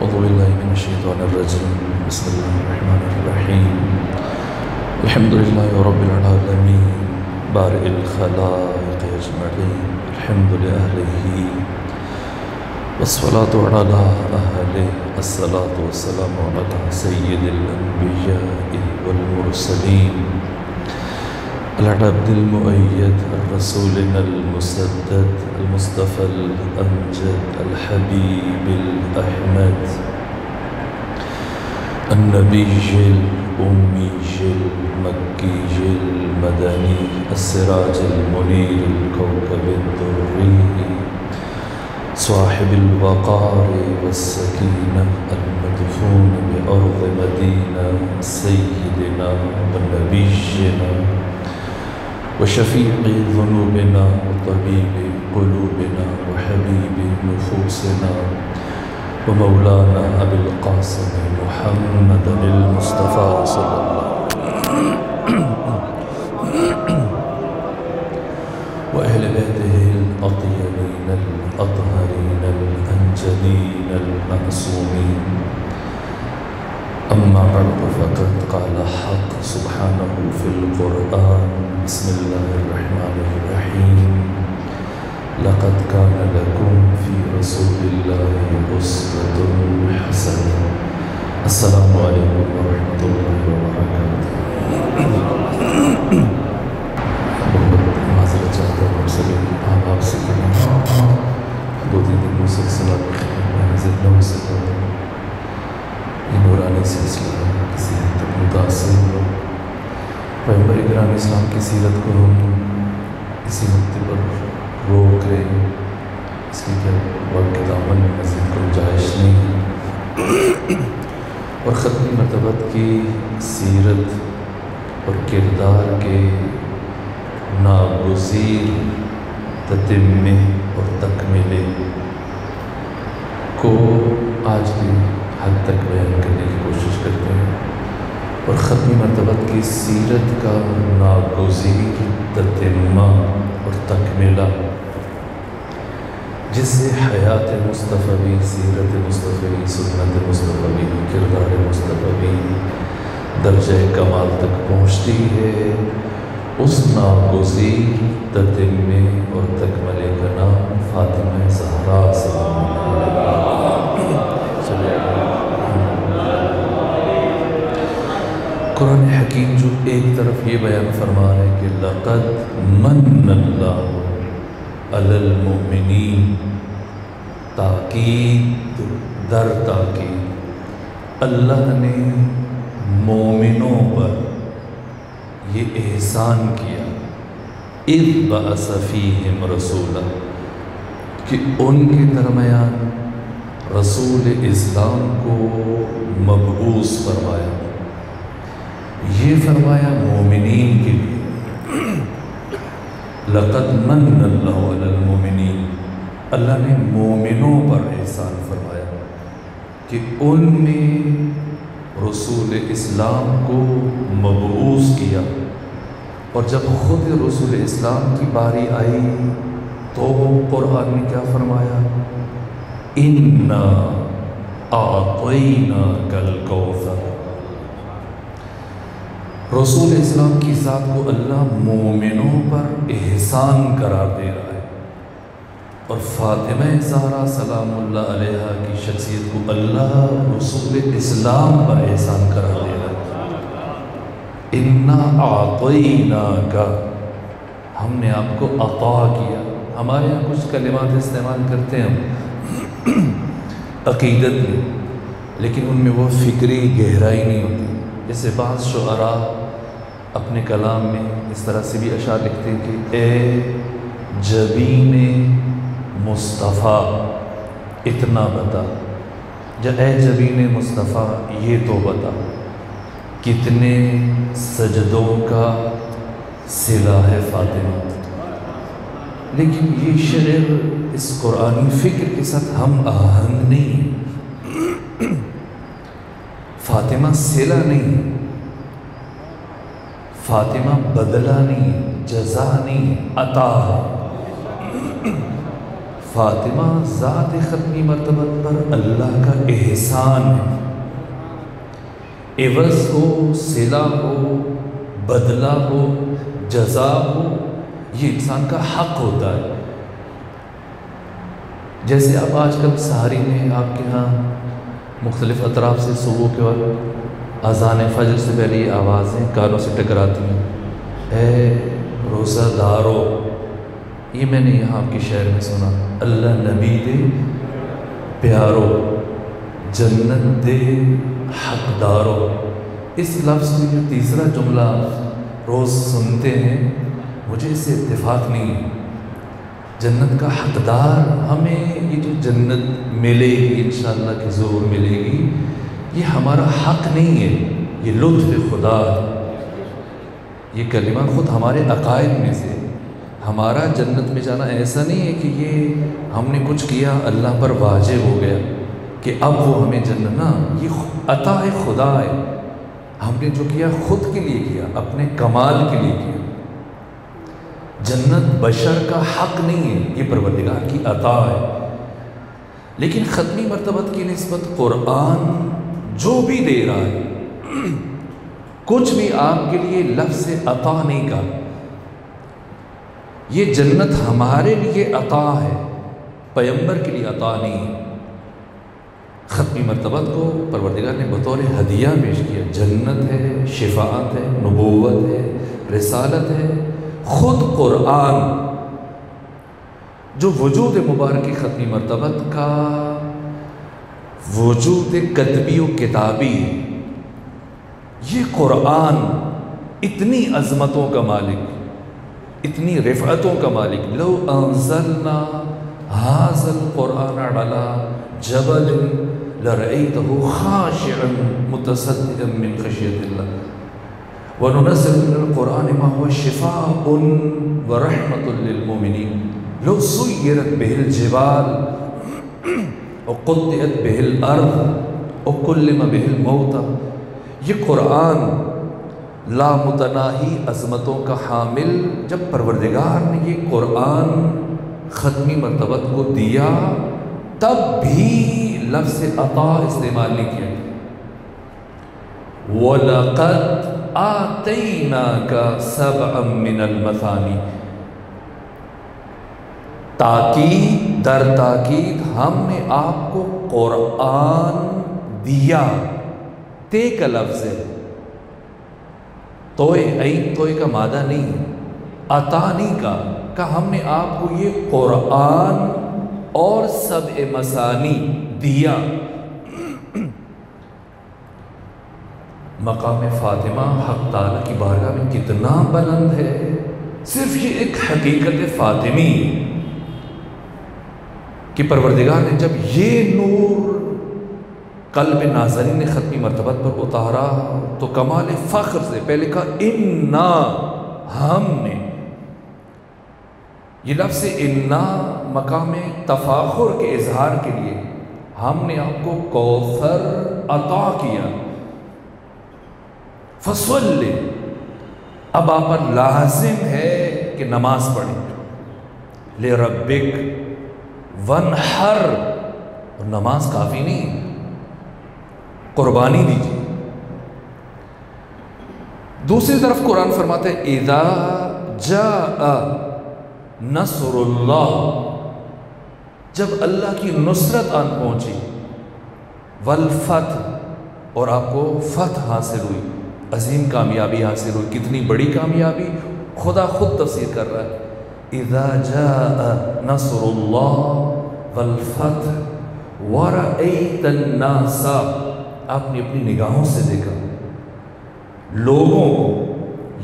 أعوذ بالله من الشيطان الرجيم. بسم الله الرحمن الرحيم. الحمد لله رب العالمين بارئ الخلائق أجمعين. الحمد لأهله والصلاة على أهله. الصلاة والسلام على سيد الأنبياء والمرسلين العبد المؤيد الرسولنا المسدد المصطفى الأمجد الحبيب الأحمد النبي الأمي المكي المدني السراج المنير الكوكب الدري صاحب الوقار والسكينة المدفون بأرض مدينة سيدنا ونبينا وشفيع ذنوبنا وطبيب قلوبنا وحبيب نفوسنا ومولانا أبي القاسم محمد المصطفى صلى الله عليه وسلم وأهل بيته الأطيبين الأطهرين الأنجلين المعصومين. أما بعد فقد قال حق سبحانه في القرآن. بسم الله الرحمن الرحيم. لقد كان لكم في رسول الله أسوة حسنة. السلام عليكم ورحمة الله وبركاته. معذرت چاہتا ہوں آپ سبھی آپ سے دو تین دن مسلسل حاضر نہ ہو سکا. یہ نورانی سلسلہ کسی حد تک متاثر ہو. پیغمبر کرام اسلام کی سیرت کو ہم اسی نقطے پر روک رہے ہیں، اس لیے کہ وقت کے دامن میں مزید گنجائش نہیں ہے. اور ختم مرتبت کی سیرت اور کردار کے ناگزیر تتمے اور تکملے کو آج بھی حد تک بیان کرنے کی کوشش کرتے ہیں. اور ختم مرتبت کی سیرت کا ناگزیر تتمہ اور تکملہ جس سے حیات مصطفی، سیرت مصطفی، سنت مصطفی، کردار مصطفی درجہ کمال تک پہنچتی ہے، اس ناگزیر تتمے اور تکملے کا نام فاطمہ زہرا سلام اللہ علیہا. قرآن حکیم جو ایک طرف یہ بیان فرما ہے کہ لقد من اللہ علی المؤمنین، تاکید در تاکید اللہ نے مومنوں پر یہ احسان کیا، اذ بعث فیہم رسولا، کہ ان کے درمیان رسول اسلام کو مبعوث فرمایا. یہ فرمایا مومنین کے لیے. لقد من اللہ علی المؤمنین، اللہ نے مومنوں پر احسان فرمایا کہ ان نے رسول اسلام کو مبعوث کیا. اور جب خود رسول اسلام کی باری آئی تو قرآن نے کیا فرمایا؟ اِنَّا أَعْطَيْنَاكَ الْكَوْثَرَ. رسول اسلام کی ذات کو اللہ مومنوں پر احسان قرار دے رہا ہے، اور فاطمہ زہرا سلام اللہ علیہا کی شخصیت کو اللہ رسول اسلام پر احسان قرار دے رہا ہے. اِنَّا أَعْطَيْنَاكَ، ہم نے آپ کو عطا کیا. ہمارے یہاں کچھ کلمات استعمال کرتے ہیں ہم عقیدت میں، لیکن ان میں وہ فکری گہرائی نہیں ہوتی. جیسے بعض شعراء اپنے کلام میں اس طرح سے بھی اشعار لکھتے ہیں کہ اے جبین مصطفیٰ اتنا بتا، یا اے جبین مصطفیٰ یہ تو بتا، کتنے سجدوں کا صلہ ہے فاطمہ. لیکن یہ شعر اس قرآنی فکر کے ساتھ ہم آہنگ نہیں ہے. فاطمہ صلہ نہیں، فاطمہ بدلہ نہیں، جزا نہیں، عطا ہے. فاطمہ ذات ختمی مرتبت پر اللہ کا احسان ہے، عوض ہو، صلہ ہو، بدلہ ہو، جزا ہو، یہ انسان کا حق ہوتا ہے۔ جیسے اب آج کل سحری میں آپ کے ہاں مختلف اطراف سے صبح کے وقت اذان فجر سے پہلے یہ آوازیں کانوں سے ٹکراتی ہیں، اے روزہ دارو، یہ میں نے یہاں آپ کے شہر میں سنا، اللہ نبی دے پیارو، جنت دے حقدارو۔ اس لفظ میں جو تیسرا جملہ روز سنتے ہیں، مجھے اس سے اتفاق نہیں ہے۔ جنت کا حقدار، ہمیں یہ جو جنت ملے گی انشاءاللہ کہ ضرور ملے گی، یہ ہمارا حق نہیں ہے، یہ لطف خدا ہے۔ یہ کلمہ خود ہمارے عقائد میں سے، ہمارا جنت میں جانا ایسا نہیں ہے کہ یہ ہم نے کچھ کیا اللہ پر واجب ہو گیا کہ اب وہ ہمیں جنت، نہ، یہ عطا خدا ہے، ہم نے جو کیا خود کے لیے کیا، اپنے کمال کے لیے کیا۔ جنت بشر کا حق نہیں ہے، یہ پروردگار کی عطا ہے۔ لیکن ختمی مرتبت کی نسبت قرآن جو بھی دے رہا ہے، کچھ بھی آپ کے لیے لفظ عطا نہیں کہا، یہ جنت ہمارے لیے عطا ہے، پیغمبر کے لیے عطا نہیں ہے۔ ختمی مرتبت کو پروردگار نے بطور ہدیہ پیش کیا، جنت ہے، شفاعت ہے، نبوت ہے، رسالت ہے، خود قرآن جو وجود مبارک ختمی مرتبت کا وجود کتبی و کتابی ہے۔ یہ قرآن اتنی عظمتوں کا مالک، اتنی رفعتوں کا مالک، لو انزلنا هذا القرآن على جبل لرأيته خاشعا متصدعا من خشية الله وننزل من القرآن ما هو شفاء ورحمة للمؤمنين لو سيرت به الجبال وقطعت به الأرض وكلم به الموتى۔ یہ قرآن لامتناہی عظمتوں کا حامل، جب پروردگار نے یہ قرآن ختمی مرتبت کو دیا تب بھی لفظ عطا استعمال نہیں کیا۔ وَلَقَدْ آتَيْنَاكَ سَبْعًا مِّنَ الْمَثَانِي، تاکید در تاکید ہم نے آپ کو قرآن دیا۔ تے کا لفظ ہے، توئے عین توئے کا مادہ نہیں ہے، عطا نہیں کا ہم نے آپ کو یہ قرآن اور سبع مثانی دیا۔ مقام فاطمہ حق تعالیٰ کی بارگاہ میں کتنا بلند ہے، صرف یہ ایک حقیقت فاطمی کہ پروردگار نے جب یہ نور قلب ناظرین ختمی مرتبت پر اتارا تو کمال فخر سے پہلے کہا انا، ہم نے۔ یہ لفظ انا مقام تفاخر کے اظہار کے لیے، ہم نے آپ کو کوثر عطا کیا۔ فصلی، اب آپ پر لازم ہے کہ نماز پڑھیں، لربک ونحر، اور نماز کافی نہیں، قربانی دیجیے۔ دوسری طرف قرآن فرماتا ہے اذا جاء نصر اللہ، جب اللہ کی نصرت آن پہنچی، والفتح، اور آپ کو فتح حاصل ہوئی، عظیم کامیابی حاصل ہوئی۔ کتنی بڑی کامیابی، خدا خود تفسیر کر رہا ہے، اذا جاء نصر اللہ والفتح ورأیت الناس، آپ نے اپنی نگاہوں سے دیکھا لوگوں کو،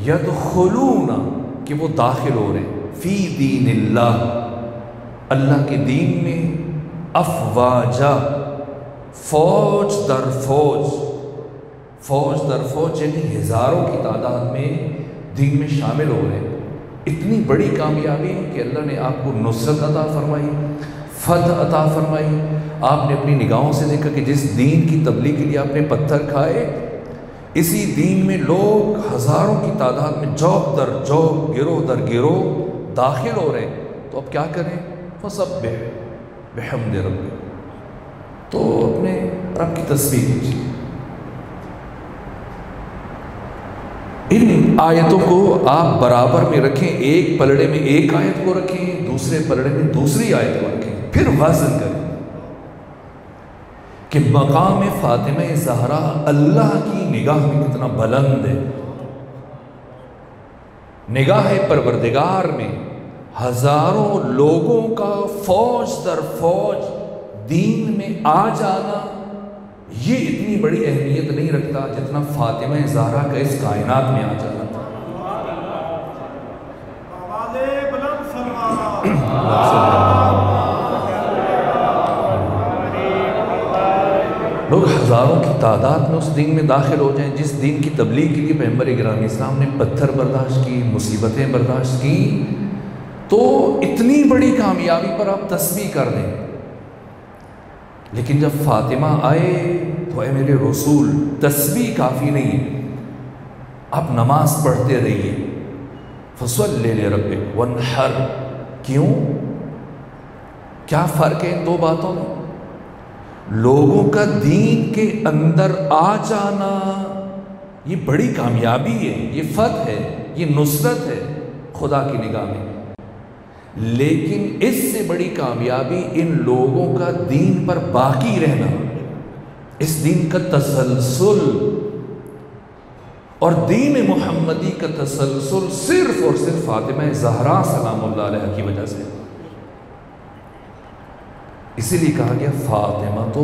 یدخلون، کہ وہ داخل ہو رہے فی دین اللہ، اللہ کے دین میں، افواجا، فوج در فوج، فوج در فوج یعنی ہزاروں کی تعداد میں دین میں شامل ہو رہے ہیں۔ اتنی بڑی کامیابی کہ اللہ نے آپ کو نصرت عطا فرمائی، فتح عطا فرمائی۔ آپ نے اپنی نگاہوں سے دیکھا کہ جس دین کی تبلیغ کے لیے آپ نے پتھر کھائے، اسی دین میں لوگ ہزاروں کی تعداد میں جوق در جوق، گروہ در گروہ داخل ہو رہے ہیں، تو اب کیا کریں؟ فسبح، بحمد ربک، تو اپنے رب کی تسبیح کیجیے۔ ان آیتوں کو آپ برابر میں رکھیں، ایک پلڑے میں ایک آیت کو رکھیں، دوسرے پلڑے میں دوسری آیت کو رکھیں، پھر وزن کریں کہ مقام فاطمہ زہرا اللہ کی نگاہ میں کتنا بلند ہے۔ نگاہ پروردگار میں ہزاروں لوگوں کا فوج در فوج دین میں آ جانا یہ اتنی بڑی اہمیت نہیں رکھتا جتنا فاطمہ زہرا کا اس کائنات میں آ جانا تھا۔ لوگ ہزاروں کی تعداد میں اس دین میں داخل ہو جائیں جس دین کی تبلیغ کے لیے پیغمبر گرامی اسلام نے پتھر برداشت کی، مصیبتیں برداشت کی، تو اتنی بڑی کامیابی پر آپ تسبیح کر دیں۔ لیکن جب فاطمہ آئے تو اے میرے رسول تسبیح کافی نہیں ہے، آپ نماز پڑھتے رہیے۔ فصلی لربک وانحر، کیوں؟ کیا فرق ہے ان دو باتوں میں؟ لوگوں کا دین کے اندر آ جانا یہ بڑی کامیابی ہے، یہ فتح ہے، یہ نصرت ہے خدا کی نگاہ میں، لیکن اس سے بڑی کامیابی ان لوگوں کا دین پر باقی رہنا، اس دین کا تسلسل، اور دین محمدی کا تسلسل صرف اور صرف فاطمہ زہرا سلام اللہ علیہ کی وجہ سے۔ اسی لیے کہا گیا فاطمہ تو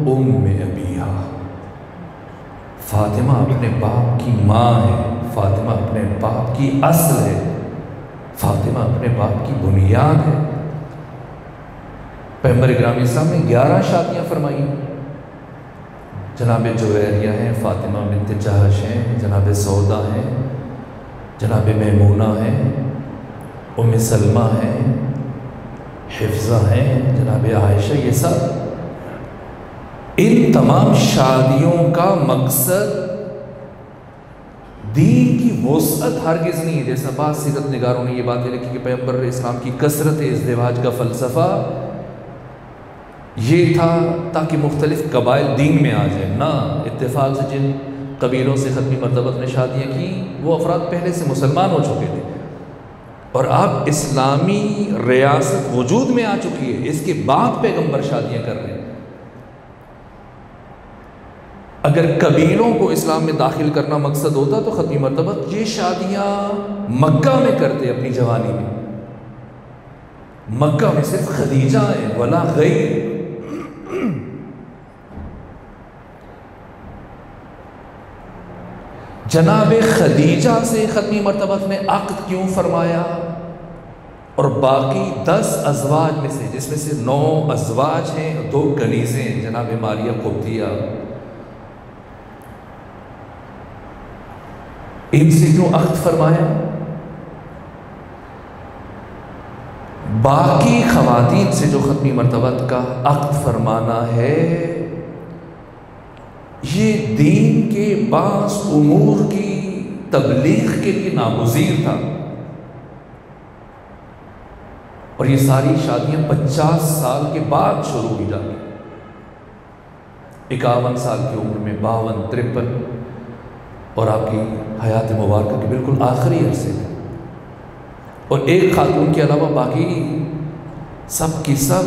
ام ابیہا، فاطمہ اپنے باپ کی ماں ہے، فاطمہ اپنے باپ کی اصل ہے، فاطمہ اپنے باپ کی بنیاد ہے۔ پیغمبر گرامی اسلام نے 11 شادیاں فرمائی، جناب جویریہ ہیں، فاطمہ بنت جہش ہیں، جناب سودا ہیں، جناب میمونہ ہیں، ام سلمہ ہیں، حفظہ ہیں، جناب عائشہ، یہ سب ان تمام شادیوں کا مقصد دین کی وسعت ہرگز نہیں ہے، جیسا بعض سیرت نگاروں نے یہ باتیں لکھی کہ پیغمبر اسلام کی کثرت ازدواج کا فلسفہ یہ تھا تاکہ مختلف قبائل دین میں آ جائیں۔ نہ، اتفاق سے جن قبیلوں سے ختمی مرتبہ نے شادیاں کی وہ افراد پہلے سے مسلمان ہو چکے تھے، اور اب اسلامی ریاست وجود میں آ چکی ہے، اس کے بعد پیغمبر شادیاں کر رہے ہیں۔ اگر قبیلوں کو اسلام میں داخل کرنا مقصد ہوتا تو ختمی مرتبہ یہ شادیاں مکہ میں کرتے اپنی جوانی میں، مکہ میں صرف خدیجہ ہے ولا غیر۔ جناب خدیجہ سے ختمی مرتبہ نے عقد کیوں فرمایا، اور باقی 10 ازواج میں سے، جس میں سے 9 ازواج ہیں، 2 کنیزیں ہیں، جناب ماریہ قبطیہ، ان سے کیوں عقد فرمایا؟ باقی خواتین سے جو ختمی مرتبہ کا عقد فرمانا ہے یہ دین کے بعض امور کی تبلیغ کے لیے ناگزیر تھا، اور یہ ساری شادیاں 50 سال کے بعد شروع کی جاتی، 51 سال کی عمر میں، 52، 53، اور آپ کی حیات مبارکہ کے بالکل آخری عرصے میں، اور ایک خاتون کے علاوہ باقی سب کی سب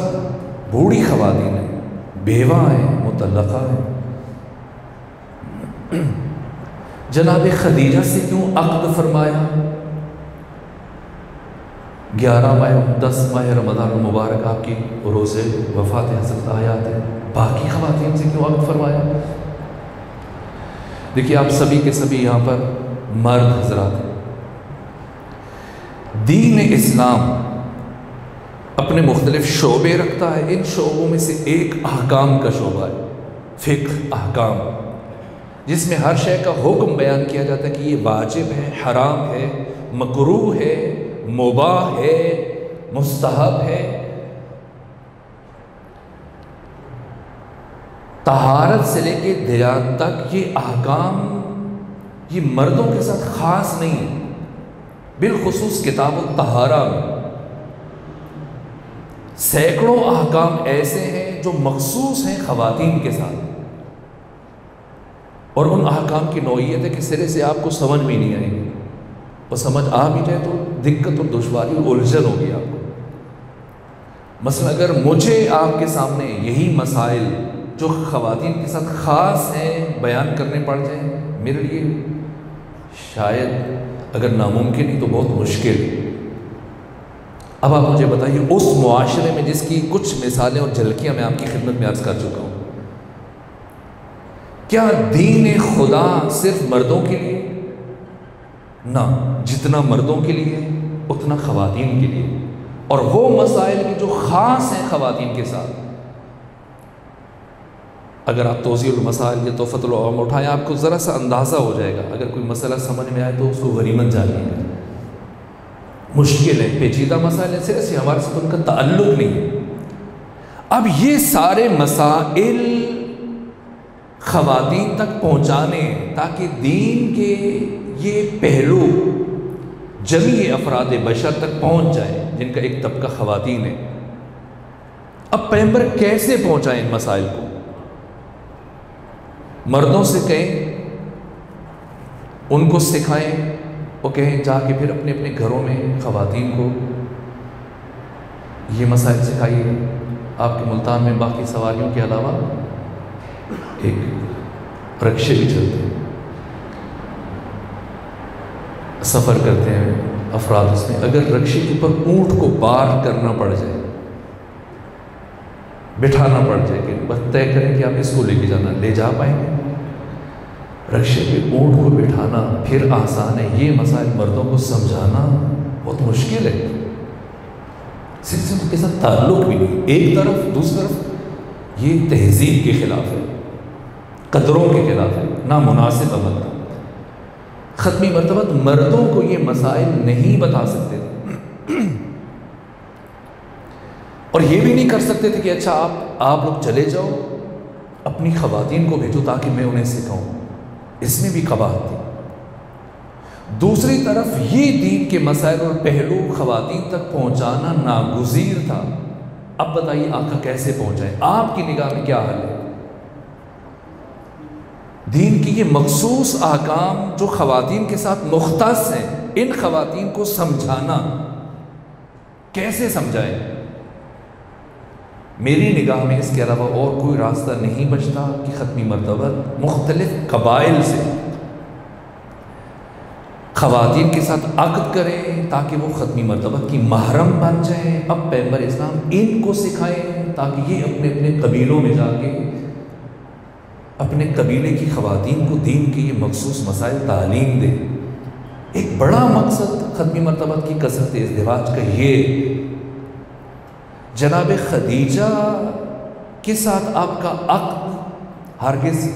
بوڑھی خواتین ہیں، بیوہ ہیں، مطلقہ ہیں۔ جناب خدیجہ سے کیوں عقد فرمایا؟ 11 ماہ 10 ماہ رمضان المبارک آپ کی روز وفات حضرت آیات ہے، باقی خواتین سے کیوں عقد فرمایا؟ دیکھیے آپ سبھی کے سبھی یہاں پر مرد حضرات ہیں، دین اسلام اپنے مختلف شعبے رکھتا ہے، ان شعبوں میں سے ایک احکام کا شعبہ ہے، فقہ احکام، جس میں ہر شے کا حکم بیان کیا جاتا ہے کہ یہ واجب ہے، حرام ہے، مکروہ ہے، مباح ہے، مستحب ہے۔ طہارت سے لے کے دیات تک یہ احکام یہ مردوں کے ساتھ خاص نہیں ہے، بالخصوص کتاب الطہارہ میں سینکڑوں احکام ایسے ہیں جو مخصوص ہیں خواتین کے ساتھ، اور ان احکام کی نوعیت ہے کہ سرے سے آپ کو سمجھ بھی نہیں آئے گی، اور سمجھ آ بھی جائے تو دقت اور دشواری اور الجھن ہوگی آپ کو۔ مثلا اگر مجھے آپ کے سامنے یہی مسائل جو خواتین کے ساتھ خاص ہیں بیان کرنے پڑ جائیں، میرے لیے شاید اگر ناممکن ہی تو بہت مشکل۔ اب آپ مجھے بتائیے، اس معاشرے میں جس کی کچھ مثالیں اور جھلکیاں میں آپ کی خدمت میں عرض کر چکا ہوں، کیا دین خدا صرف مردوں کے لیے؟ نہ، جتنا مردوں کے لیے اتنا خواتین کے لیے، اور وہ مسائل کی جو خاص ہیں خواتین کے ساتھ۔ اگر آپ توضیح المسائل یا تحفۃ العوام اٹھائیں، آپ کو ذرا سا اندازہ ہو جائے گا۔ اگر کوئی مسئلہ سمجھ میں آئے تو اس کو غنیمت جانیے گا۔ مشکل ہے، پیچیدہ مسائل ہیں، صرف سے ہمارے ساتھ ان کا تعلق نہیں ہے۔ اب یہ سارے مسائل خواتین تک پہنچانے تاکہ دین کے یہ پہلو جمیع افراد بشر تک پہنچ جائے، جن کا ایک طبقہ خواتین ہے۔ اب پیغمبر کیسے پہنچائیں ان مسائل کو؟ مردوں سے کہیں، ان کو سکھائیں، اور کہیں جا کے پھر اپنے اپنے گھروں میں خواتین کو یہ مسائل سکھائیے۔ آپ کے ملتان میں باقی سواریوں کے علاوہ ایک رکشے بھی چلتے ہیں، سفر کرتے ہیں افراد اس میں۔ اگر رکشے کے اوپر اونٹ کو پار کرنا پڑ جائے، بٹھانا پڑ جائے کہ بس طے کریں کہ آپ اس کو لے کے جانا، لے جا پائیں گے؟ رکشے پہ اونٹ کو بٹھانا پھر آسان ہے، یہ مسائل مردوں کو سمجھانا بہت مشکل ہے۔ صرف ان کے ساتھ تعلق بھی نہیں، ایک طرف، دوسری طرف یہ تہذیب کے خلاف ہے، قدروں کے خلاف ہے، نامناسب عمل ہے۔ ختمی مرتبہ مردوں کو یہ مسائل نہیں بتا سکتے تھے، اور یہ بھی نہیں کر سکتے تھے کہ اچھا آپ لوگ چلے جاؤ، اپنی خواتین کو بھیجو تاکہ میں انہیں سکھاؤں۔ اس میں بھی قباحت تھی۔ دوسری طرف یہ دین کے مسائل اور پہلو خواتین تک پہنچانا ناگزیر تھا۔ اب بتائیے آقا کیسے پہنچائیں؟ آپ کی نگاہ میں کیا حل ہے؟ دین کی یہ مخصوص احکام جو خواتین کے ساتھ مختص ہیں، ان خواتین کو سمجھانا کیسے سمجھائیں؟ میری نگاہ میں اس کے علاوہ اور کوئی راستہ نہیں بچتا کہ ختمی مرتبہ مختلف قبائل سے خواتین کے ساتھ عقد کریں تاکہ وہ ختمی مرتبہ کی محرم بن جائیں۔ اب پیغمبر اسلام ان کو سکھائیں تاکہ یہ اپنے اپنے قبیلوں میں جا کے اپنے قبیلے کی خواتین کو دین کے یہ مخصوص مسائل تعلیم دیں۔ ایک بڑا مقصد ختمی مرتبہ کی کثرت ازدواج کا یہ، جناب خدیجہ کے ساتھ آپ کا عقد ہرگز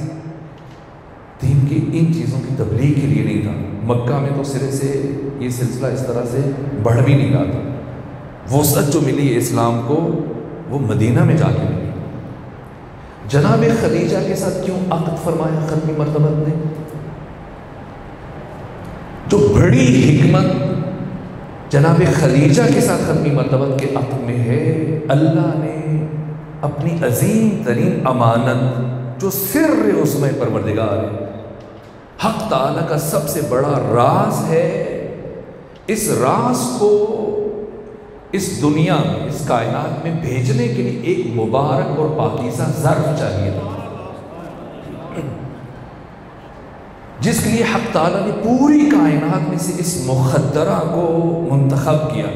دین کی ان چیزوں کی تبلیغ کے لیے نہیں تھا۔ مکہ میں تو سرے سے یہ سلسلہ اس طرح سے بڑھ بھی نہیں رہا تھا۔ وسعت جو ملی اسلام کو وہ مدینہ میں جا کے ملی۔ جناب خدیجہ کے ساتھ کیوں عقد فرمایا ختمی مرتبہ نے؟ جو بڑی حکمت جناب خدیجہ کے ساتھ ختمی مرتبہ کے عقد میں ہے، اللہ نے اپنی عظیم ترین امانت جو سر عظمی پروردگار ہے، حق تعالیٰ کا سب سے بڑا راز ہے، اس راز کو اس دنیا میں، اس کائنات میں بھیجنے کے لیے ایک مبارک اور پاکیزہ ظرف چاہیے تھا، جس کے لیے حق تعالیٰ نے پوری کائنات میں سے اس مخدرہ کو منتخب کیا۔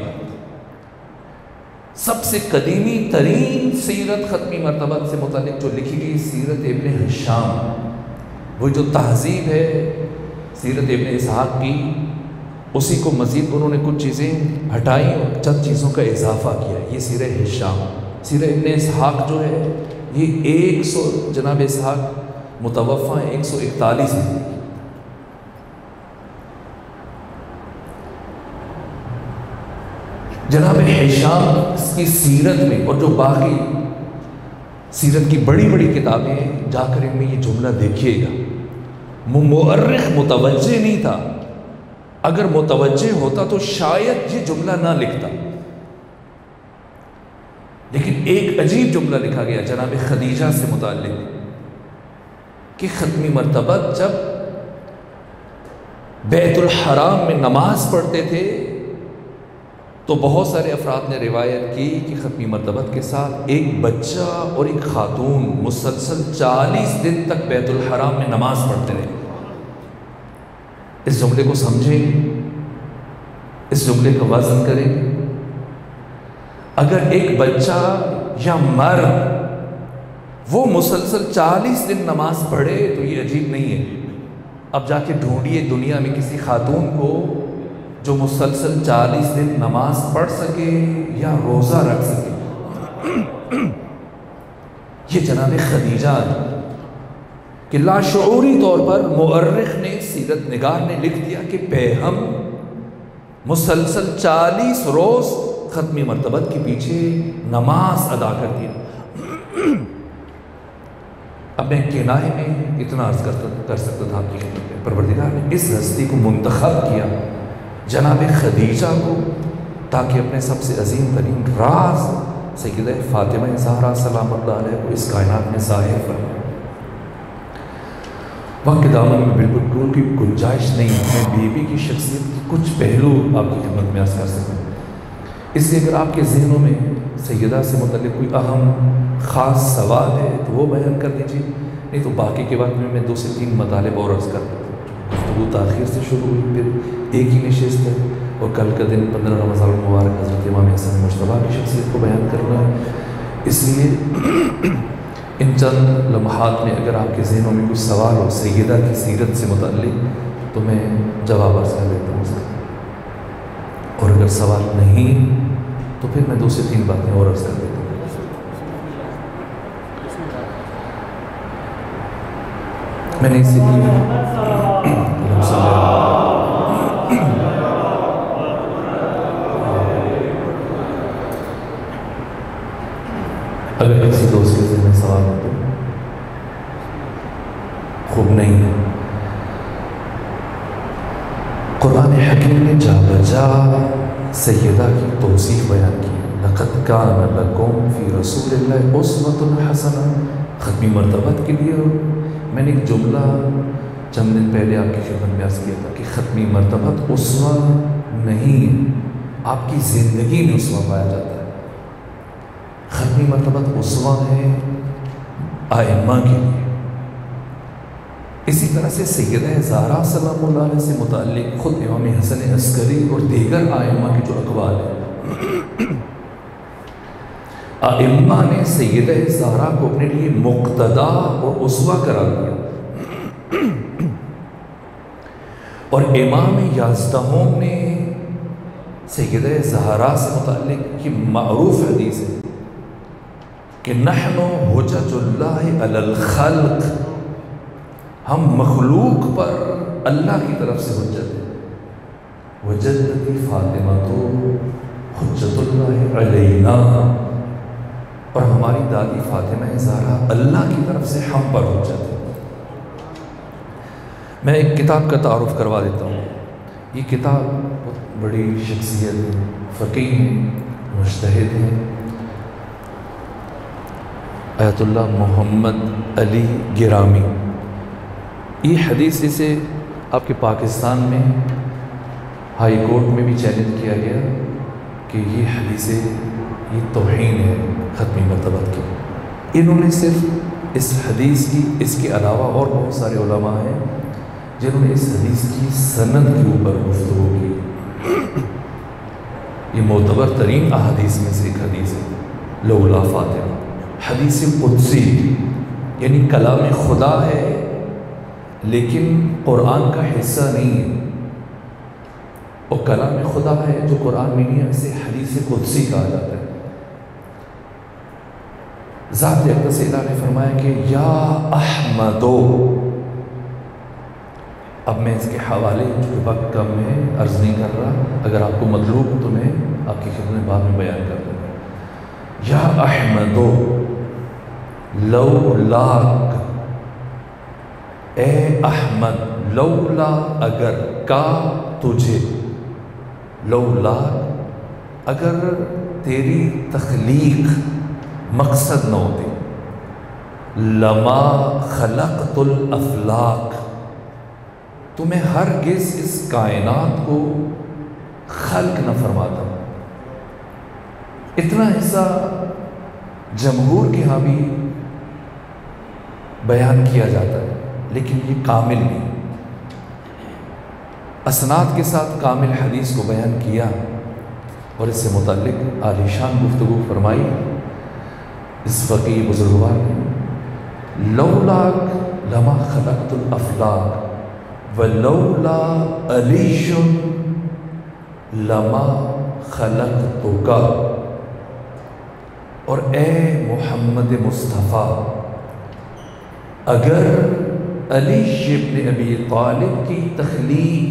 سب سے قدیمی ترین سیرت ختمی مرتبہ سے متعلق جو لکھی گئی سیرت ابن ہشام، وہ جو تہذیب ہے سیرت ابن اسحاق کی، اسی کو مزید انہوں نے کچھ چیزیں ہٹائیں اور چند چیزوں کا اضافہ کیا۔ یہ سیرت ہشام، سیرت ابن اسحاق جو ہے یہ 100 جناب اسحاق متوفہ 141 میں، جناب ہشام کی سیرت میں اور جو باقی سیرت کی بڑی بڑی کتابیں ہیں، جا کر ان میں یہ جملہ دیکھیے گا۔ مؤرخ متوجہ نہیں تھا، اگر متوجہ ہوتا تو شاید یہ جملہ نہ لکھتا۔ لیکن ایک عجیب جملہ لکھا گیا جناب خدیجہ سے متعلق کہ ختمی مرتبہ جب بیت الحرام میں نماز پڑھتے تھے تو بہت سارے افراد نے روایت کی کہ ختمی مرتبہ کے ساتھ ایک بچہ اور ایک خاتون مسلسل 40 دن تک بیت الحرام میں نماز پڑھتے رہے۔ اس جملے کو سمجھیں، اس جملے کا وزن کریں۔ اگر ایک بچہ یا مرد وہ مسلسل 40 دن نماز پڑھے تو یہ عجیب نہیں ہے۔ اب جا کے ڈھونڈیے دنیا میں کسی خاتون کو جو مسلسل 40 دن نماز پڑھ سکے یا روزہ رکھ سکے۔ یہ جناب خدیجہ کہ لاشعوری طور پر مؤرخ نے، سیرت نگار نے لکھ دیا کہ ہم مسلسل 40 روز ختمی مرتبت کے پیچھے نماز ادا کر دیا۔ اب میں کنائے میں اتنا عرض کر سکتا تھا آپ کی خدمت میں، پروردگار نے اس ہستی کو منتخب کیا جناب خدیجہ کو تاکہ اپنے سب سے عظیم ترین راز سیدہ فاطمہ زہرا سلام اللہ علیہ کو اس کائنات میں ظاہر فرمائے۔ وقت کے دامن میں بالکل ٹول کی گنجائش نہیں ہے میں بیوی کی شخصیت کی کچھ پہلو آپ کی خدمت میں عرض کر سکوں۔ اس لیے اگر آپ کے ذہنوں میں سیدہ سے متعلق کوئی اہم خاص سوال ہے تو وہ بیان کر دیجیے، نہیں تو باقی کے وقت میں 2 سے 3 مطالب اور عرض کر دیتا ہوں۔ گفتگو تاخیر سے شروع ہوئی، پھر ایک ہی نشست ہے اور کل کا دن 15 رمضان المبارک حضرت امام حسن مجتبیٰ کی شخصیت کو بیان کرنا ہے۔ اس لیے ان چند لمحات میں اگر آپ کے ذہنوں میں کچھ سوال ہو سیدہ کی سیرت سے متعلق تو میں جواب عرض کر دیتا ہوں اس کا، اور اگر سوال نہیں تو پھر میں 2 سے 3 باتیں اور عرض کر دیتا ہوں۔ میں نے اسی لیے اگر کسی دوست کے ذہن میں سوال ہو تو خوب نہیں ہے۔ قرآن حکیم نے جا بجا سیدہ کی توصیف بیان کی، لقد کان لکم فی رسول اللہ اسوۃ حسنہ۔ ختمی مرتبت کے لیے میں نے ایک جملہ چند دن پہلے آپ کی خدمت میں عرض کیا تھا کہ ختمی مرتبت اسوہ نہیں، آپ کی زندگی میں اسوہ پایا جاتا ہے۔ ختمی مرتبت اسوہ ہے ائمہ کے لیے۔ اسی طرح سے سیدہ زہرا سلام اللہ علیہ سے متعلق خود امام حسن عسکری اور دیگر ائمہ کے جو اقوال ہیں، ائمہ نے سیدہ زہرا کو اپنے لیے مقتدا اور اسوہ قرار دیا، اور امام یازدہم نے سیدہ زہرا سے متعلق یہ معروف حدیث ہے کہ نحن حجج اللہ علی الخلق، ہم مخلوق پر اللہ کی طرف سے حجت ہے۔ وجدتی فاطمہ تو حجت اللہ علینا، اور ہماری دادی فاطمہ زہرا اللہ کی طرف سے ہم پر حجت ہے۔ میں ایک کتاب کا تعارف کروا دیتا ہوں۔ یہ کتاب بہت بڑی شخصیت ہے، فقیہ ہیں، مجتہد ہیں، آیت اللہ محمد علی گرامی۔ یہ حدیث اسے آپ کے پاکستان میں ہائی کورٹ میں بھی چیلنج کیا گیا کہ یہ حدیث یہ توہین ہے ختمی مرتبت کی۔ انہوں نے صرف اس حدیث کی، اس کے علاوہ اور بہت سارے علماء ہیں جنہوں نے اس حدیث کی سند کے اوپر گفتگو کی۔ یہ معتبر ترین احادیث میں سے ایک حدیث ہے، لولا فاطمہ، حدیث قدسی، یعنی کلام خدا ہے لیکن قرآن کا حصہ نہیں ہے، اور کلام خدا ہے جو قرآن میں نہیں ہے، اسے حدیث قدسی کہا جاتا ہے۔ ذات اقدس الہ نے فرمایا کہ یا احمدو، اب میں اس کے حوالے جو وقت کم ہے عرض نہیں کر رہا، اگر آپ کو مطلوب تو میں آپ کی خدمت میں بعد میں بیان کر دوں گا۔ یا احمدو لولاک، اے احمد، لولا اگر، کا تجھے، لولا اگر تیری تخلیق مقصد نہ ہوتی لما خلقت الافلاک، تو میں ہرگز اس کائنات کو خلق نہ فرماتا. اتنا حصہ جمہور کے ہاں بھی بیان کیا جاتا ہے، لیکن یہ کامل نہیں. اسناد کے ساتھ کامل حدیث کو بیان کیا اور اس سے متعلق عالی شان گفتگو فرمائی اس فقیہ بزرگوار نے. لولاک لما خلقت الافلاک ولولا علی لما خلقتک. اور اے محمد مصطفیٰ، اگر علی ابن ابی طالب کی تخلیق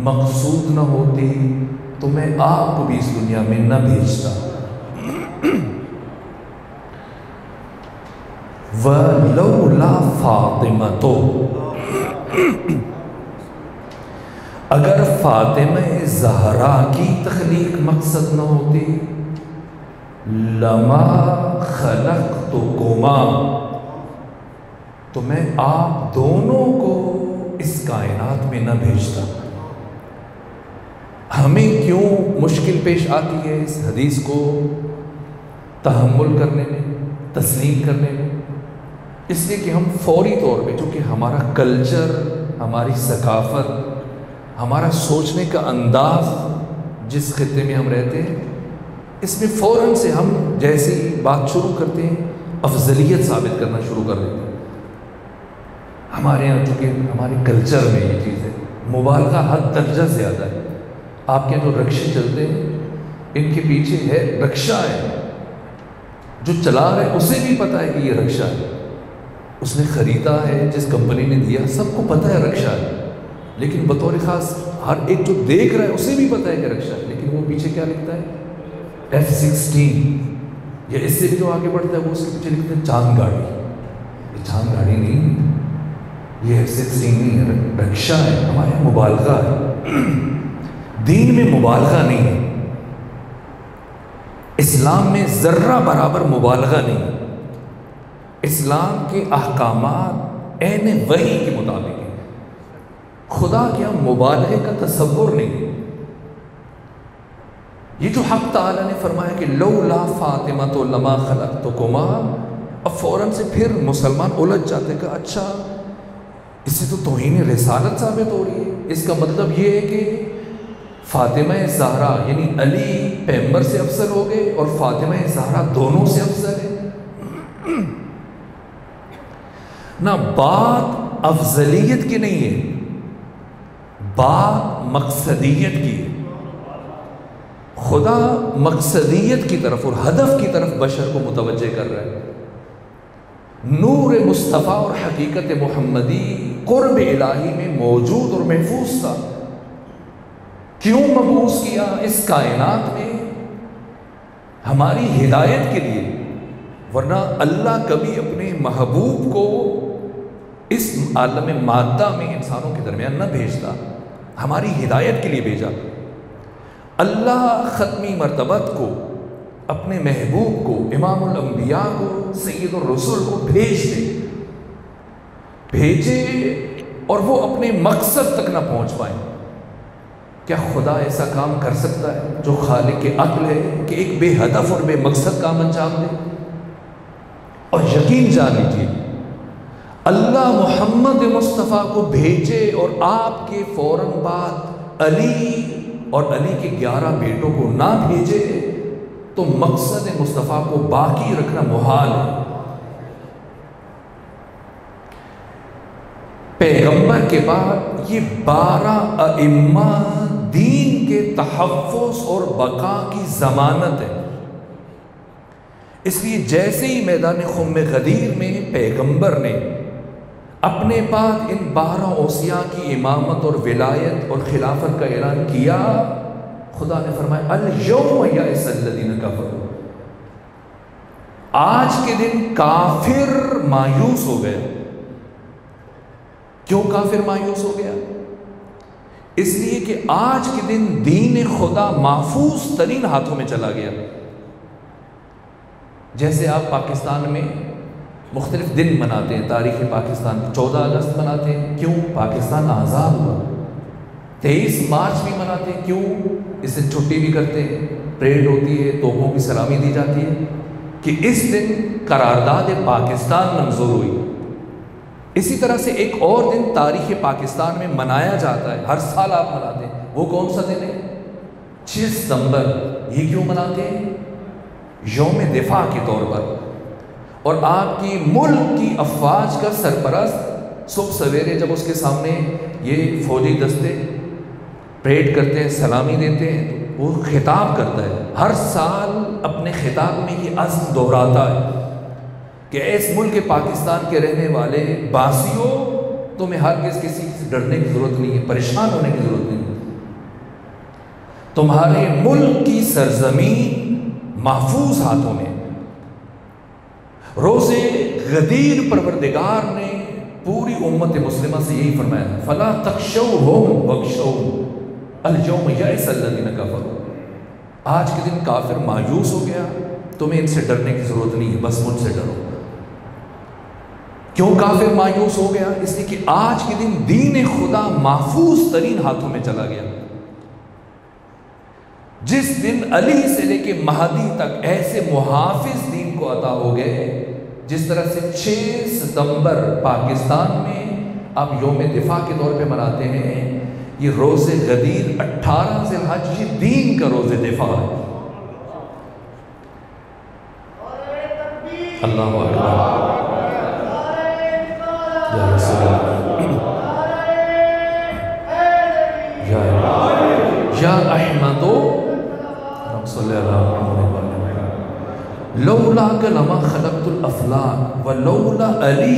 مقصود نہ ہوتی تو میں آپ کو بھی اس دنیا میں نہ بھیجتا. وَلَوْلَا فَاطِمَةُ، اگر فاطمہ زہرا کی تخلیق مقصد نہ ہوتی لما خلقتکما، تو میں آپ دونوں کو اس کائنات میں نہ بھیجتا. ہمیں کیوں مشکل پیش آتی ہے اس حدیث کو تحمل کرنے میں، تسلیم کرنے میں؟ اس لیے کہ ہم فوری طور پہ، چونکہ ہمارا کلچر، ہماری ثقافت، ہمارا سوچنے کا انداز جس خطے میں ہم رہتے ہیں، اس میں فوراً سے ہم جیسی بات شروع کرتے ہیں افضلیت ثابت کرنا شروع کر دیتے ہیں. ہمارے یہاں چونکہ ہمارے کلچر میں یہ چیز ہے، مبالغہ حد درجہ زیادہ ہے. آپ کے جو رکشے چلتے ہیں ان کے پیچھے ہے رکشہ ہے، جو چلا رہا ہے اسے بھی پتہ ہے کہ یہ رکشہ ہے، اس نے خریدا ہے، جس کمپنی نے دیا سب کو پتہ ہے رکشہ ہے، لیکن بطور خاص ہر ایک جو دیکھ رہا ہے اسے بھی پتہ ہے کہ رکشہ ہے، لیکن وہ پیچھے کیا لکھتا ہے؟ F-16. یا اس سے بھی جو آگے بڑھتا ہے وہ اس کے پیچھے لکھتے ہیں چاند گاڑی. یہ چاند گاڑی نہیں، یہ F-16 نہیں ہے، رکشہ ہے. ہمارے یہاں مبالغہ ہے، دین میں مبالغہ نہیں ہے. اسلام میں ذرہ برابر مبالغہ نہیں. اسلام کے احکامات عین وحی کے مطابق ہیں. خدا کیا مبالغے کا تصور نہیں. یہ جو حق تعالیٰ نے فرمایا کہ لولا فاطمۃ لما خلقتکما، اب فوراً سے پھر مسلمان الجھ جاتے کہ اچھا اس سے تو توہین رسالت ثابت ہو رہی ہے. اس کا مطلب یہ ہے کہ فاطمہ زہرا یعنی علی پیغمبر سے افضل ہو گئے اور فاطمہ زہرا دونوں سے افضل ہے. نہ بات افضلیت کی نہیں ہے، بات مقصدیت کی ہے. خدا مقصدیت کی طرف اور ہدف کی طرف بشر کو متوجہ کر رہا ہے. نور مصطفیٰ اور حقیقت محمدی قرب الہی میں موجود اور محفوظ تھا. کیوں مبعوث کیا اس کائنات میں؟ ہماری ہدایت کے لیے. ورنہ اللہ کبھی اپنے محبوب کو اس عالم مادہ میں انسانوں کے درمیان نہ بھیجتا، ہماری ہدایت کے لیے بھیجا. اللہ ختمی مرتبت کو، اپنے محبوب کو، امام الانبیاء کو، سید الرسل کو بھیجے اور وہ اپنے مقصد تک نہ پہنچ پائیں. کیا خدا ایسا کام کر سکتا ہے جو خالق عقل ہے کہ ایک بے ہدف اور بے مقصد کام انجام دے؟ اور یقین جان لیجیے اللہ محمد مصطفیٰ کو بھیجے اور آپ کے فوراً بعد علی اور علی کے 11 بیٹوں کو نہ بھیجے تو مقصد مصطفیٰ کو باقی رکھنا محال ہے. پیغمبر کے بعد یہ 12 ائمہ دین کے تحفظ اور بقا کی ضمانت ہے. اس لیے جیسے ہی میدان خم غدیر میں پیغمبر نے اپنے بعد ان 12 اوصیاء کی امامت اور ولایت اور خلافت کا اعلان کیا، خدا نے فرمایا الیوم یئس الذین کفروا، آج کے دن کافر مایوس ہو گیا. کیوں کافر مایوس ہو گیا؟ اس لیے کہ آج کے دن دین خدا محفوظ ترین ہاتھوں میں چلا گیا. جیسے آپ پاکستان میں مختلف دن مناتے ہیں، تاریخ پاکستان 14 اگست مناتے ہیں، کیوں؟ پاکستان آزاد ہوا۔ 23 مارچ بھی مناتے ہیں، کیوں؟ اس دن چھٹی بھی کرتے ہیں، پریڈ ہوتی ہے، توپوں کی سلامی دی جاتی ہے کہ اس دن قرارداد پاکستان منظور ہوئی۔ اسی طرح سے ایک اور دن تاریخ پاکستان میں منایا جاتا ہے، ہر سال آپ مناتے ہیں، وہ کون سا دن ہے؟ 6 ستمبر۔ یہ کیوں مناتے ہیں؟ یوم دفاع کے طور پر۔ اور آپ کی ملک کی افواج کا سرپرست صبح سویرے جب اس کے سامنے یہ فوجی دستے پریڈ کرتے ہیں، سلامی دیتے ہیں، تو وہ خطاب کرتا ہے، ہر سال اپنے خطاب میں یہ عزم دہراتا ہے کہ اس ملک پاکستان کے رہنے والے باسیوں، تمہیں ہرگز کسی سے ڈرنے کی ضرورت نہیں ہے، پریشان ہونے کی ضرورت نہیں ہے، تمہارے ملک کی سرزمین محفوظ ہاتھوں میں۔ روز غدیر پروردگار نے پوری امت مسلمہ سے یہی فرمایا، فلا تخشوہم واخشون اليوم یئس الذین کفروا۔ آج کے دن کافر مایوس ہو گیا، تمہیں ان سے ڈرنے کی ضرورت نہیں ہے، بس مجھ سے ڈرو۔ کیوں کافر مایوس ہو گیا؟ اس لیے کہ آج کے دن دین خدا محفوظ ترین ہاتھوں میں چلا گیا۔ جس دن علی سے لے کے مہدی تک ایسے محافظ دین کو عطا ہو گئے، جس طرح سے 6 ستمبر پاکستان میں اب یوم دفاع کے طور پہ مناتے ہیں، یہ روز غدیر 18 ذی الحج یہ دین کا روز دفاع ہے۔ اللہ اکبر، یا رسول اللہ، یا احمد صلی اللہ علیہ وسلم، لولاک لما خلقت الافلاک ولولا علی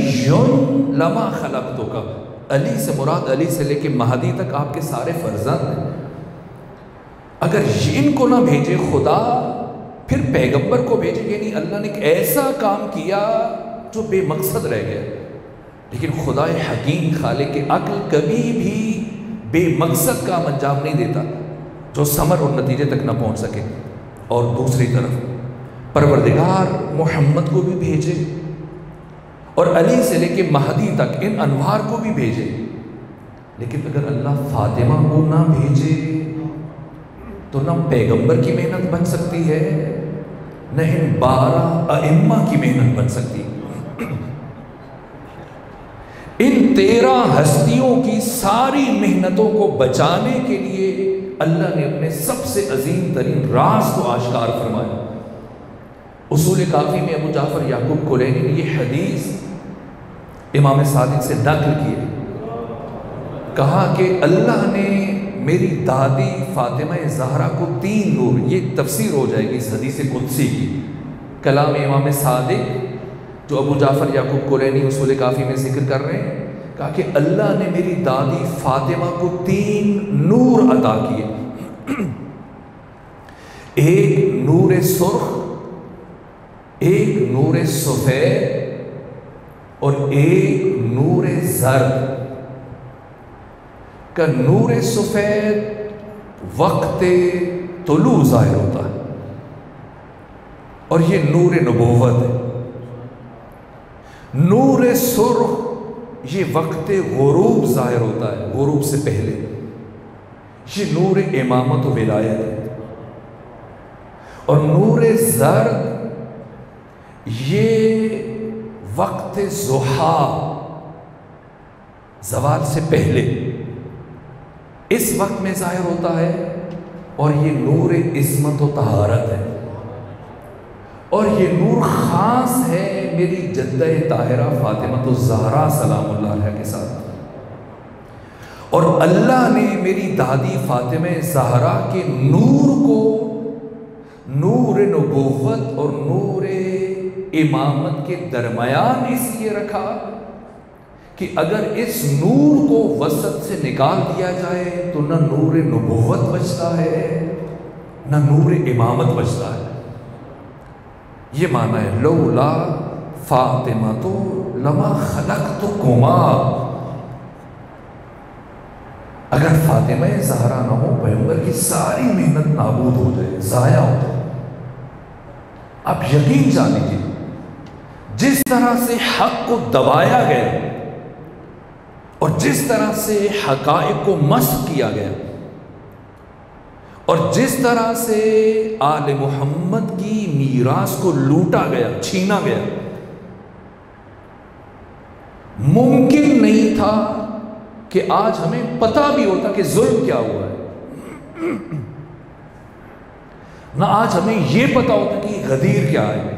لما خلقتک۔ علی سے مراد علی سے لے کے مہدی تک آپ کے سارے فرزند ہیں، اگر ان کو نہ بھیجے خدا پھر پیغمبر کو بھیجے، یعنی اللہ نے ایک ایسا کام کیا جو بے مقصد رہ گیا۔ لیکن خدا حکیم خالق عقل کبھی بھی بے مقصد کام انجام نہیں دیتا جو ثمر اور نتیجے تک نہ پہنچ سکے۔ اور دوسری طرف پروردگار محمد کو بھی بھیجے اور علی سے لے کے مہدی تک ان انوار کو بھی بھیجے، لیکن اگر اللہ فاطمہ کو نہ بھیجے تو نہ پیغمبر کی محنت بن سکتی ہے، نہ ان 12 ائمہ کی محنت بن سکتی ہے۔ ان 13 ہستیوں کی ساری محنتوں کو بچانے کے لیے اللہ نے اپنے سب سے عظیم ترین راز کو آشکار فرمایا۔ اصول کافی میں ابو جعفر یعقوب کلینی نے یہ حدیث امام صادق سے نقل کی، کہا کہ اللہ نے میری دادی فاطمہ زہرا کو 3 نور، یہ تفسیر ہو جائے گی اس حدیث قدسی کی، کلام امام صادق جو ابو جعفر یعقوب کلینی اصول کافی میں ذکر کر رہے ہیں، کہا کہ اللہ نے میری دادی فاطمہ کو 3 نور عطا کیے، ایک نور سرخ، ایک نور سفید اور ایک نور زرد۔ کا نور سفید وقت طلوع ظاہر ہوتا ہے اور یہ نور نبوت ہے، نور سرخ یہ وقت غروب ظاہر ہوتا ہے، غروب سے پہلے، یہ نور امامت و ولایت ہے، اور نور زرد یہ وقت ضحیٰ، زوال سے پہلے اس وقت میں ظاہر ہوتا ہے، اور یہ نور عصمت و طہارت ہے، اور یہ نور خاص ہے میری جدہ طاہرہ فاطمہ الزہرا سلام اللہ علیہ کے ساتھ۔ اور اللہ نے میری دادی فاطمہ زہرا کے نور کو نور نبوت اور نور امامت کے درمیان اس لیے رکھا کہ اگر اس نور کو وسط سے نکال دیا جائے تو نہ نور نبوت بچتا ہے نہ نور امامت بچتا ہے۔ یہ معنی ہے لولا فاطمہ تو لما خلقتکما، اگر فاطمہ زہرا نہ ہو پیغمبر کی ساری محنت نابود ہو جائے، ضائع ہو جائے۔ آپ یقین جان لیجیے جس طرح سے حق کو دبایا گیا اور جس طرح سے حقائق کو مسخ کیا گیا اور جس طرح سے آل محمد کی میراث کو لوٹا گیا، چھینا گیا، ممکن نہیں تھا کہ آج ہمیں پتہ بھی ہوتا کہ ظلم کیا ہوا ہے، نہ آج ہمیں یہ پتہ ہوتا کہ غدیر کیا ہے،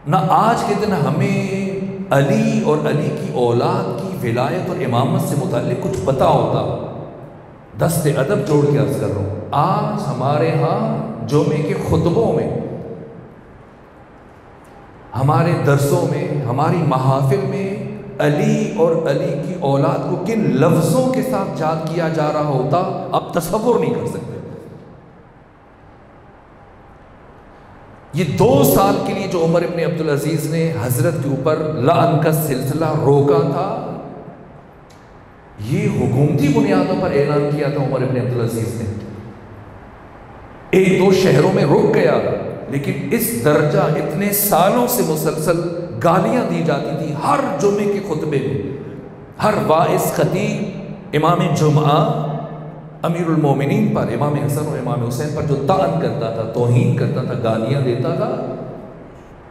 نہ آج کے دن ہمیں علی اور علی کی اولاد کی ولایت اور امامت سے متعلق کچھ پتہ ہوتا۔ دست ادب جوڑ کے عرض کر رہا ہوں، آج ہمارے ہاں جمعے کے خطبوں میں، ہمارے درسوں میں، ہماری محافل میں علی اور علی کی اولاد کو کن لفظوں کے ساتھ یاد کیا جا رہا ہوتا آپ تصور نہیں کر سکتے۔ یہ 2 سال کے لیے جو عمر ابن عبدالعزیز نے حضرت کے اوپر لعن کا سلسلہ روکا تھا، یہ حکومتی بنیادوں پر اعلان کیا تھا عمر ابن عبدالعزیز نے۔ 1-2 شہروں میں رک گیا، لیکن اس درجہ اتنے سالوں سے مسلسل گالیاں دی جاتی تھی ہر جمعے کے خطبے میں۔ ہر واعظ خطیب امام جمعہ امیر المومنین پر، امام حسن اور امام حسین پر جو طعن کرتا تھا، توہین کرتا تھا، گالیاں دیتا تھا،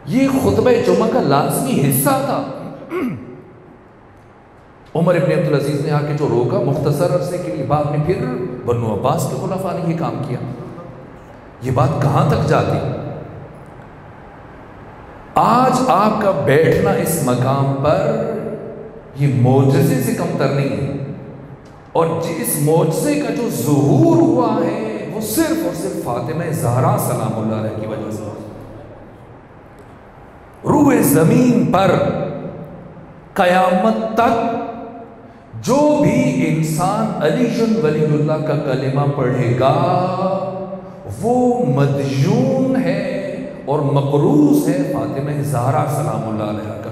یہ خطبہ جمعہ کا لازمی حصہ تھا۔ عمر ابن عبدالعزیز نے آ کے جو روکا، مختصر عرصے کے لیے، بعد میں پھر بنو عباس کے خلفاء نے یہ کام کیا۔ یہ بات کہاں تک جاتی؟ آج آپ کا بیٹھنا اس مقام پر یہ معجزے سے کم تر نہیں ہے، اور جس معجزے کا جو ظہور ہوا ہے وہ صرف اور صرف فاطمہ زہرا سلام اللہ علیہ کی وجہ سے۔ روح زمین پر قیامت تک جو بھی انسان علی ولی اللہ کا کلمہ پڑھے گا وہ مدیون ہے اور مقروض ہے فاطمہ زہرا سلام اللہ علیہ کا۔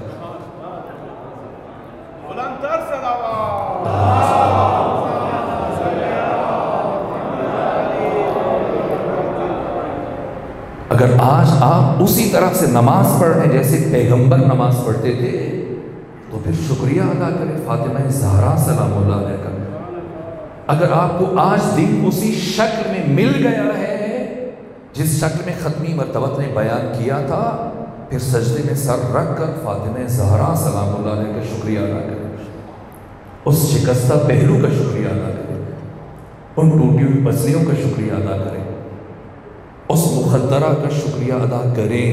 اگر آج آپ اسی طرح سے نماز پڑھ رہے ہیں جیسے پیغمبر نماز پڑھتے تھے تو پھر شکریہ ادا کریں فاطمہ زہرا سلام اللہ علیہ کا۔ اگر آپ کو آج دن اسی شکل میں مل گیا ہے جس شکل میں ختمی مرتبت نے بیان کیا تھا، پھر سجدے میں سر رکھ کر فاطمہ زہرا سلام اللہ علیہ کا شکریہ ادا کریں، اس شکستہ پہلو کا شکریہ ادا کریں، ان ٹوٹی ہوئی پسلیوں کا شکریہ ادا کریں، اس مخدرہ کا شکریہ ادا کریں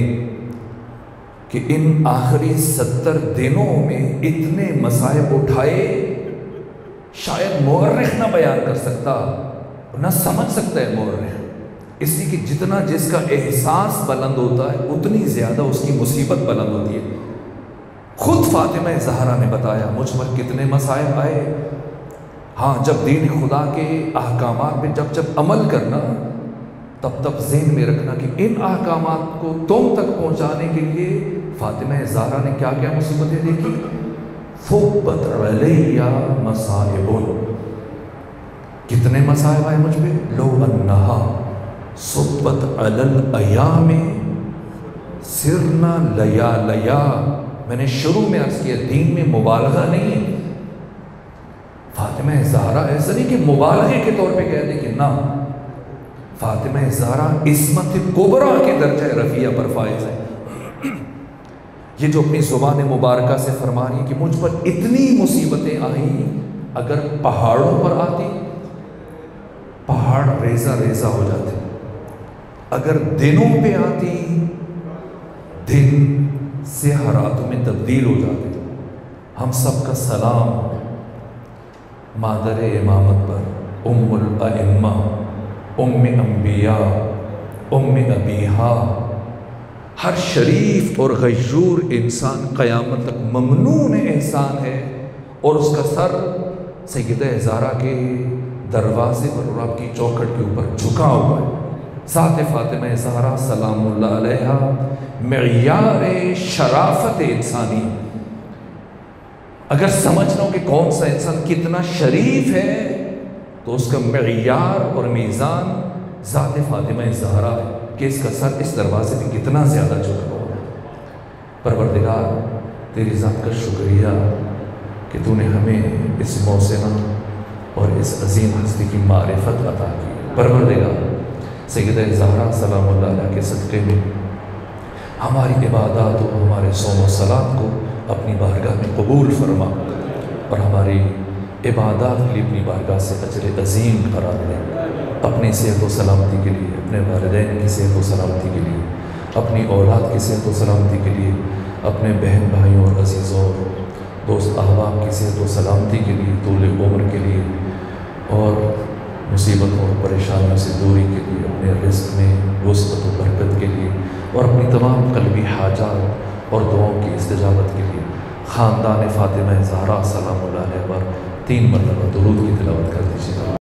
کہ ان آخری 70 دنوں میں اتنے مصائب اٹھائے شاید مورخ نہ بیان کر سکتا، نہ سمجھ سکتا ہے مورخ، اس لیے کہ جتنا جس کا احساس بلند ہوتا ہے اتنی زیادہ اس کی مصیبت بلند ہوتی ہے۔ خود فاطمہ زہرا نے بتایا مجھ پر کتنے مصائب آئے۔ ہاں، جب دین خدا کے احکامات پہ جب عمل کرنا، تب ذہن میں رکھنا کہ ان احکامات کو تم تک پہنچانے کے لیے فاطمہ زہرا نے کیا کیا مصیبتیں دیکھی۔ فُبَّتْ عَلَيَّ مَصَائِبٌ، کتنے مصائب آئے مجھ پہ، لَوْ أَنَّهَا صُبَّتْ عَلَى الْأَيَامِ سِرْنَا لَيَالَيَا۔ میں نے شروع میں عرض کیا دین میں مبالغہ نہیں ہے۔ فاطمہ زہرا ایسا نہیں کہ مبالغے کے طور پہ کہہ دے کہ نہ، فاطمہ زہرا عصمت کبریٰ کے درجہ رفیع پر فائز ہے۔ یہ جو اپنی زبان مبارکہ سے فرما رہی ہے کہ مجھ پر اتنی مصیبتیں آئیں، اگر پہاڑوں پر آتی پہاڑ ریزہ ریزہ ہو جاتے، اگر دنوں پہ آتی دن سیاہ راتوں میں تبدیل ہو جاتے۔ ہم سب کا سلام مادر امامت پر، ام الائمہ، ام انبیاء، ام ابیہا۔ ہر شریف اور غیور انسان قیامت تک ممنون احسان ہے، اور اس کا سر سیدہ زہرا کے دروازے پر اور آپ کی چوکھٹ کے اوپر جھکا ہوا ہے۔ ذات فاطمہ زہرا سلام اللہ علیہا معیار شرافت انسانی۔ اگر سمجھنا ہو کہ کون سا انسان کتنا شریف ہے تو اس کا معیار اور میزان ذات فاطمہ زہرا ہے۔ کہ اس کا سر اس دروازے پہ کتنا زیادہ جھکا ہوا ہے۔ پروردگار تیری ذات کا شکریہ کہ تو نے ہمیں اس موسمہ اور اس عظیم ہستی کی معرفت عطا کی۔ پروردگار سیدہ زہرا سلام اللہ علیہ کے صدقے میں ہماری عبادات و ہمارے صوم و صلات کو اپنی بارگاہ میں قبول فرما، اور ہماری عبادات کے لیے اپنی بارگاہ سے اجر عظیم قرار دے۔ اپنی صحت و سلامتی کے لیے، اپنے والدین کی صحت و سلامتی کے لیے، اپنی اولاد کی صحت و سلامتی کے لیے، اپنے بہن بھائیوں اور عزیزوں اور دوست احباب کی صحت و سلامتی کے لیے، طول عمر کے لیے، اور مصیبتوں اور پریشانیوں سے دوری کے لیے، اپنے رزق میں وسعت و برکت کے لیے، اور اپنی تمام قلبی حاجات اور دعاؤں کی استجابت کے لیے خاندان فاطمہ زہرا سلام اللہ علیہ پر 3 مرتبہ درود کی تلاوت کر دیجیے۔